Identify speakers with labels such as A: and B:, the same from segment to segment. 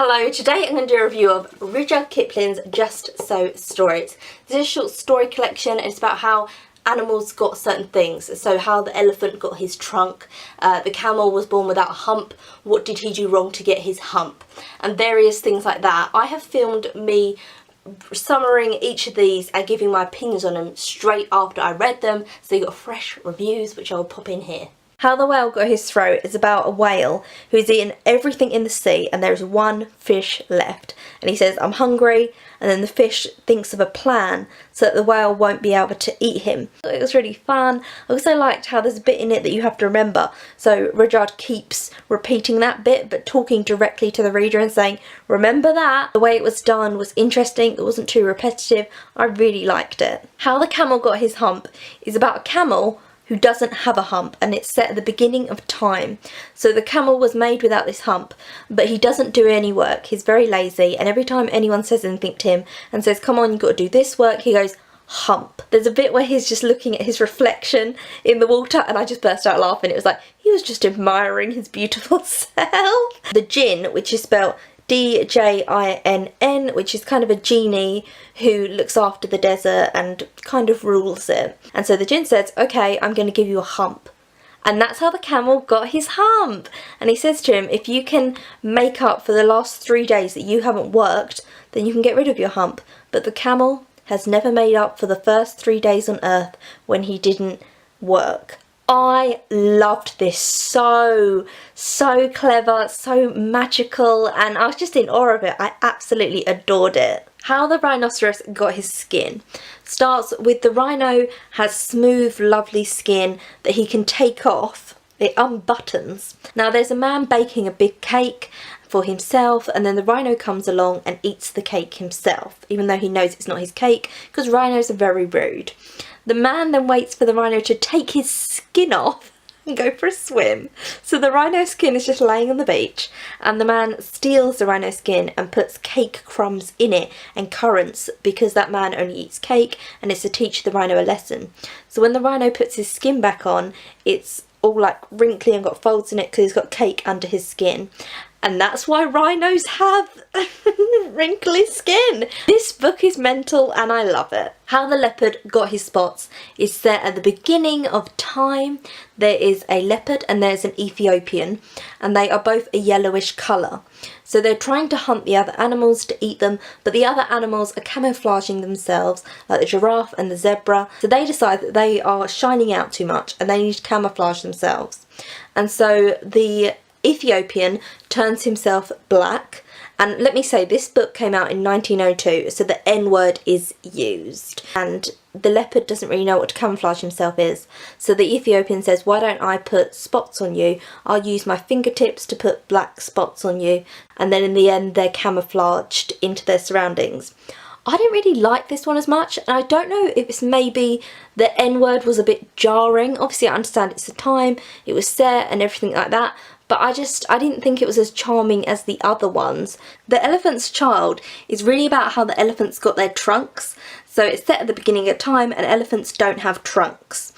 A: Hello, today I'm going to do a review of Rudyard Kipling's Just So stories. This is a short story collection and it's about how animals got certain things. So how the elephant got his trunk, the camel was born without a hump, what did he do wrong to get his hump, and various things like that. I have filmed me summarizing each of these and giving my opinions on them straight after I read them, so you got fresh reviews which I'll pop in here. How the Whale Got His Throat is about a whale who's eaten everything in the sea and there's one fish left. And he says, I'm hungry, and then the fish thinks of a plan so that the whale won't be able to eat him. It was really fun. I also liked how there's a bit in it that you have to remember. So Rudyard keeps repeating that bit but talking directly to the reader and saying, remember that. The way it was done was interesting, it wasn't too repetitive. I really liked it. How the Camel Got His Hump is about a camel who doesn't have a hump, and it's set at the beginning of time. So the camel was made without this hump, but he doesn't do any work. He's very lazy, and every time anyone says anything to him and says, come on, you've got to do this work, he goes, hump. There's a bit where he's just looking at his reflection in the water and I just burst out laughing. It was like he was just admiring his beautiful self. The Djinn, which is spelled D-J-I-N-N, which is kind of a genie who looks after the desert and kind of rules it. And so the Djinn says, okay, I'm going to give you a hump. And that's how the camel got his hump. And he says to him, if you can make up for the last 3 days that you haven't worked, then you can get rid of your hump. But the camel has never made up for the first 3 days on earth when he didn't work. I loved this. So clever, so magical, and I was just in awe of it. I absolutely adored it. How the Rhinoceros Got His Skin starts with the rhino has smooth, lovely skin that he can take off. It unbuttons. Now there's a man baking a big cake for himself, and then the rhino comes along and eats the cake himself, even though he knows it's not his cake, because rhinos are very rude. The man then waits for the rhino to take his skin off and go for a swim. So the rhino skin is just laying on the beach, and the man steals the rhino skin and puts cake crumbs in it and currants, because that man only eats cake and it's to teach the rhino a lesson. So when the rhino puts his skin back on, it's all like wrinkly and got folds in it because he's got cake under his skin. And that's why rhinos have wrinkly skin. This book is mental and I love it. How the Leopard Got His Spots is set at the beginning of time. There is a leopard and there's an Ethiopian, and they are both a yellowish colour. So they're trying to hunt the other animals to eat them, but the other animals are camouflaging themselves, like the giraffe and the zebra. So they decide that they are shining out too much and they need to camouflage themselves. And so the Ethiopian turns himself black, and let me say, this book came out in 1902, so the N word is used, and the leopard doesn't really know what to camouflage himself is. So the Ethiopian says, why don't I put spots on you? I'll use my fingertips to put black spots on you, and then in the end they're camouflaged into their surroundings. I didn't really like this one as much, and I don't know if it's maybe the N word was a bit jarring. Obviously I understand it's the time, it was set and everything like that, but I didn't think it was as charming as the other ones. The Elephant's Child is really about how the elephants got their trunks. So it's set at the beginning of time and elephants don't have trunks.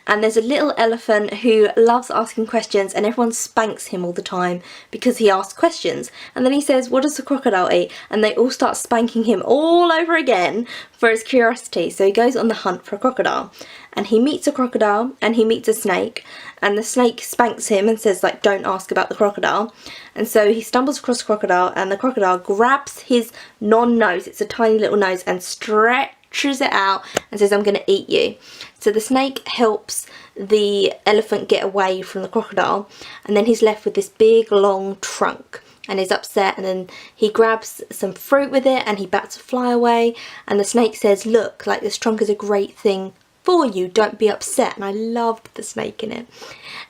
A: And there's a little elephant who loves asking questions and everyone spanks him all the time because he asks questions. And then he says, what does the crocodile eat? And they all start spanking him all over again for his curiosity. So he goes on the hunt for a crocodile. And he meets a crocodile and he meets a snake, and the snake spanks him and says, like, don't ask about the crocodile. And so he stumbles across a crocodile and the crocodile grabs his non-nose, it's a tiny little nose, and stretches it out and says, I'm going to eat you. So the snake helps the elephant get away from the crocodile, and then he's left with this big long trunk. And he's upset, and then he grabs some fruit with it and he bats a fly away, and the snake says, look, like, this trunk is a great thing for you, don't be upset. And I loved the snake in it.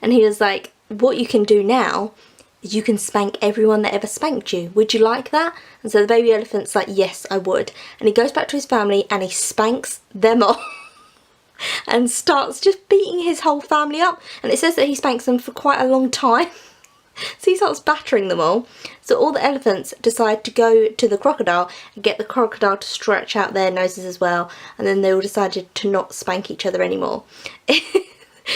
A: And he was like, what you can do now is you can spank everyone that ever spanked you. Would you like that? And so the baby elephant's like, yes, I would. And he goes back to his family and he spanks them off and starts just beating his whole family up. And it says that he spanks them for quite a long time. So he starts battering them all. So all the elephants decide to go to the crocodile and get the crocodile to stretch out their noses as well. And then they all decided to not spank each other anymore.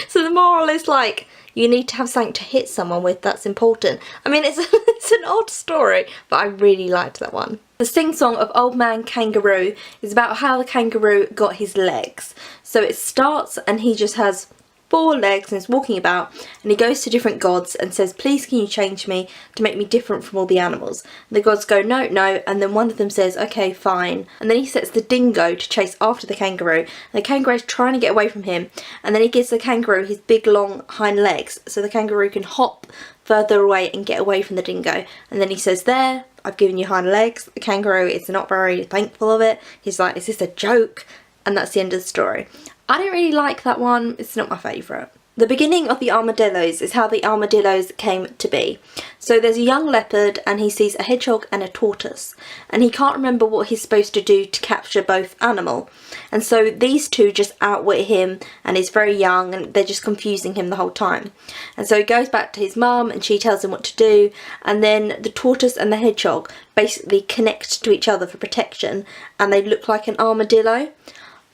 A: So the moral is, like, You need to have something to hit someone with that's important. I mean, it's an odd story, but I really liked that one. The sing-song of Old Man Kangaroo is about how the kangaroo got his legs. So it starts and he just has 4 legs and is walking about, and he goes to different gods and says, please can you change me to make me different from all the animals? And the gods go, no, no, and then one of them says, okay, fine. And then he sets the dingo to chase after the kangaroo, and the kangaroo is trying to get away from him, and then he gives the kangaroo his big long hind legs so the kangaroo can hop further away and get away from the dingo. And then he says, there, I've given you hind legs. The kangaroo is not very thankful of it. He's like, is this a joke? And that's the end of the story. I didn't really like that one. It's not my favourite. The beginning of the Armadillos is how the Armadillos came to be. So there's a young leopard and he sees a hedgehog and a tortoise, and he can't remember what he's supposed to do to capture both animal. And so these two just outwit him, and he's very young and they're just confusing him the whole time. And so he goes back to his mum and she tells him what to do, and then the tortoise and the hedgehog basically connect to each other for protection and they look like an armadillo.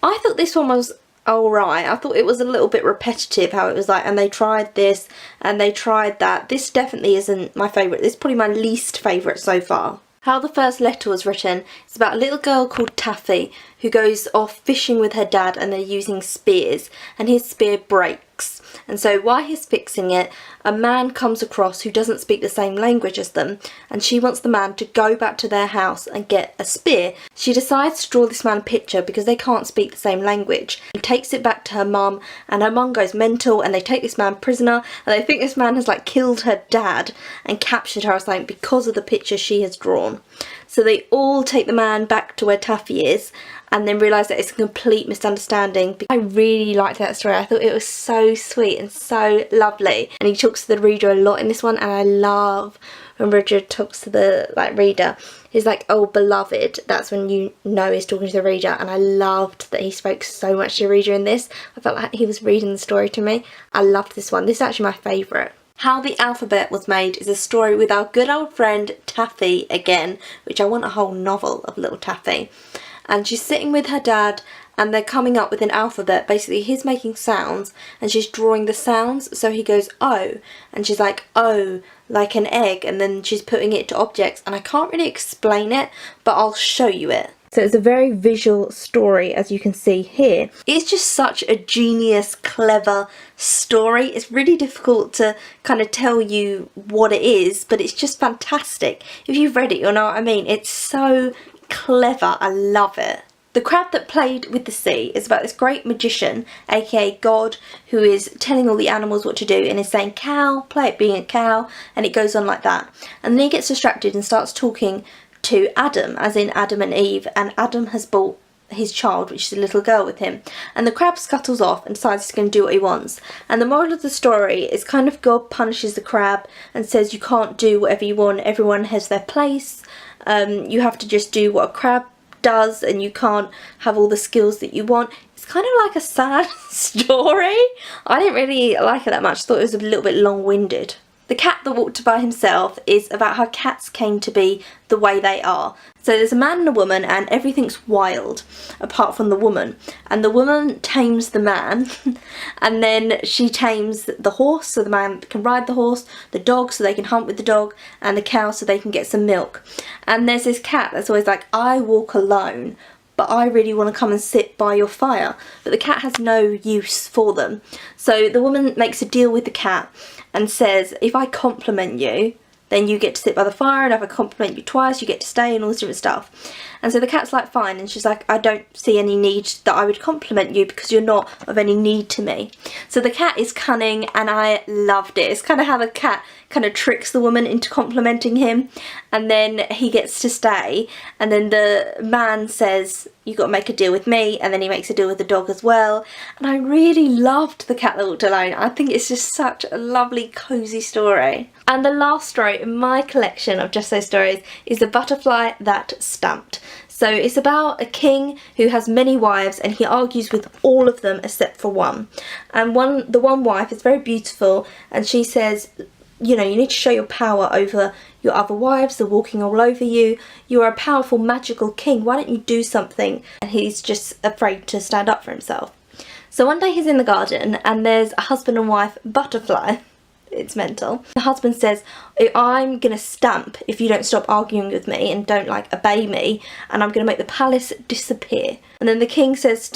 A: I thought this one was alright. I thought it was a little bit repetitive how it was like, and they tried this and they tried that. This definitely isn't my favourite. This is probably my least favourite so far. How the first letter was written is about a little girl called Taffy who goes off fishing with her dad, and they're using spears, and his spear breaks. And so while he's fixing it, a man comes across who doesn't speak the same language as them, and she wants the man to go back to their house and get a spear. She decides to draw this man a picture because they can't speak the same language. He takes it back to her mum, and her mum goes mental, and they take this man prisoner, and they think this man has like killed her dad and captured her or something because of the picture she has drawn. So they all take the man back to where Taffy is, and then realise that it's a complete misunderstanding. I really liked that story. I thought it was so sweet and so lovely. And he talks to the reader a lot in this one, and I love when Rudyard talks to the reader. He's like, oh beloved, that's when you know he's talking to the reader. And I loved that he spoke so much to the reader in this. I felt like he was reading the story to me. I loved this one. This is actually my favourite. How the Alphabet Was Made is a story with our good old friend Taffy again, which I want a whole novel of little Taffy. And she's sitting with her dad and they're coming up with an alphabet. Basically he's making sounds and she's drawing the sounds. So he goes O, and she's like O, like an egg, and then she's putting it to objects, and I can't really explain it, but I'll show you it. So it's a very visual story, as you can see here. It's just such a genius, clever story. It's really difficult to kind of tell you what it is, but it's just fantastic. If you've read it, you'll know what I mean. It's so clever. I love it. The Crab That Played with the Sea is about this great magician, aka God, who is telling all the animals what to do and is saying, cow, play it being a cow, and it goes on like that. And then he gets distracted and starts talking to Adam, as in Adam and Eve, and Adam has brought his child, which is a little girl, with him, and the crab scuttles off and decides he's going to do what he wants. And the moral of the story is kind of God punishes the crab and says you can't do whatever you want, everyone has their place, you have to just do what a crab does, and you can't have all the skills that you want. It's kind of like a sad story. I didn't really like it that much. I thought it was a little bit long-winded. The Cat That Walked by Himself is about how cats came to be the way they are. So there's a man and a woman, and everything's wild apart from the woman. And the woman tames the man and then she tames the horse so the man can ride the horse, the dog so they can hunt with the dog, and the cow so they can get some milk. And there's this cat that's always like, I walk alone, but I really want to come and sit by your fire. But the cat has no use for them. So the woman makes a deal with the cat and says, if I compliment you, then you get to sit by the fire, and if I compliment you twice, you get to stay, and all this different stuff. And so the cat's like, fine, and she's like, I don't see any need that I would compliment you because you're not of any need to me. So the cat is cunning, and I loved it. It's kind of how the cat kind of tricks the woman into complimenting him, and then he gets to stay, and then the man says, you got to make a deal with me, and then he makes a deal with the dog as well. And I really loved The Cat That Walked Alone. I think it's just such a lovely, cosy story. And the last story in my collection of Just So Stories is The Butterfly That Stamped. So it's about a king who has many wives, and he argues with all of them except for one. And the one wife is very beautiful, and she says, you know, you need to show your power over your other wives, they're walking all over you. You are a powerful, magical king. Why don't you do something? And he's just afraid to stand up for himself. So one day he's in the garden and there's a husband and wife butterfly It's mental. The husband says, I'm gonna stamp if you don't stop arguing with me and don't like obey me, and I'm gonna make the palace disappear. And then the king says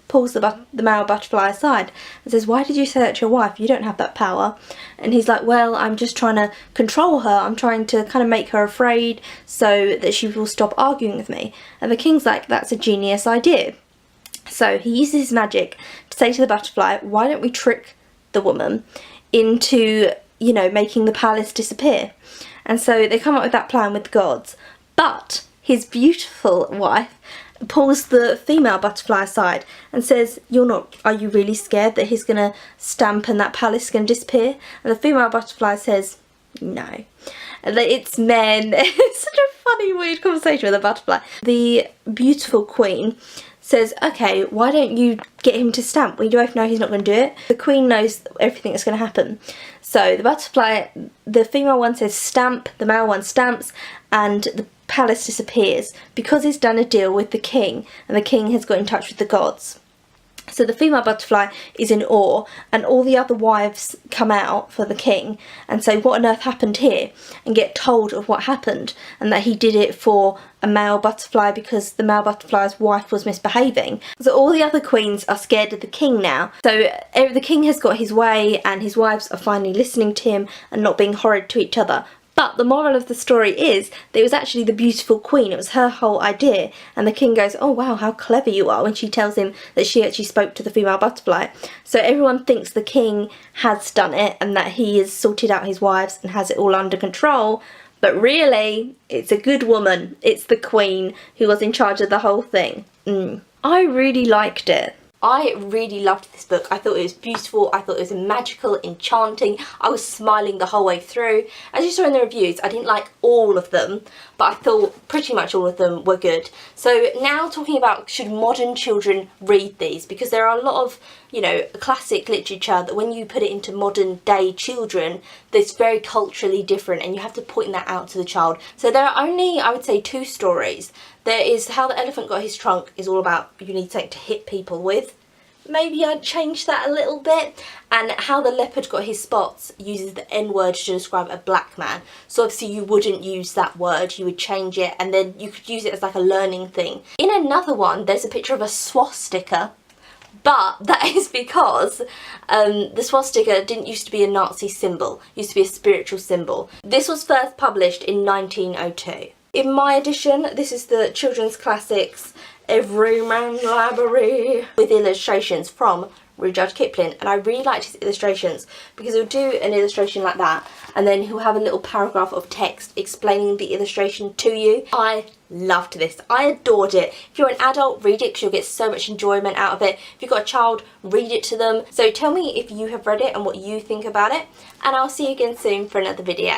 A: pulls the male butterfly aside and says, why did you say that to your wife? You don't have that power. And he's like, well, I'm just trying to control her. I'm trying to kind of make her afraid so that she will stop arguing with me. And the king's like, that's a genius idea. So he uses his magic to say to the butterfly, why don't we trick the woman into, you know, making the palace disappear? And so they come up with that plan with the gods. But his beautiful wife pulls the female butterfly aside and says, are you really scared that he's gonna stamp and that palace is gonna disappear? And the female butterfly says, no. And it's men. It's such a funny, weird conversation with a butterfly. The beautiful queen says, okay, why don't you get him to stamp? We both know he's not going to do it. The queen knows everything that's going to happen. So the butterfly, the female one says stamp, the male one stamps, and the palace disappears because he's done a deal with the king, and the king has got in touch with the gods. So the female butterfly is in awe, and all the other wives come out for the king and say, what on earth happened here? And get told of what happened, and that he did it for a male butterfly because the male butterfly's wife was misbehaving. So all the other queens are scared of the king now. So the king has got his way, and his wives are finally listening to him and not being horrid to each other. But the moral of the story is that it was actually the beautiful queen. It was her whole idea. And the king goes, oh wow, how clever you are, when she tells him that she actually spoke to the female butterfly. So everyone thinks the king has done it and that he has sorted out his wives and has it all under control. But really, it's a good woman. It's the queen who was in charge of the whole thing. I really liked it. I really loved this book. I thought it was beautiful. I thought it was magical, enchanting. I was smiling the whole way through. As you saw in the reviews, I didn't like all of them, but I thought pretty much all of them were good. So now talking about, should modern children read these? Because there are a lot of, you know, classic literature that when you put it into modern day children, it's very culturally different, and you have to point that out to the child. So there are only, I would say, 2 stories. There is How the Elephant Got His Trunk, is all about you need something to hit people with. Maybe I'd change that a little bit. And How the Leopard Got His Spots uses the N word to describe a black man. So obviously you wouldn't use that word, you would change it, and then you could use it as like a learning thing. In another one, there's a picture of a swastika. But that is because the swastika didn't used to be a Nazi symbol, it used to be a spiritual symbol. This was first published in 1902. In my edition, this is the Children's Classics Everyman Library with illustrations from Rudyard Kipling, and I really liked his illustrations because he'll do an illustration like that and then he'll have a little paragraph of text explaining the illustration to you. I loved this. I adored it. If you're an adult, read it because you'll get so much enjoyment out of it. If you've got a child, read it to them. So tell me if you have read it and what you think about it, and I'll see you again soon for another video.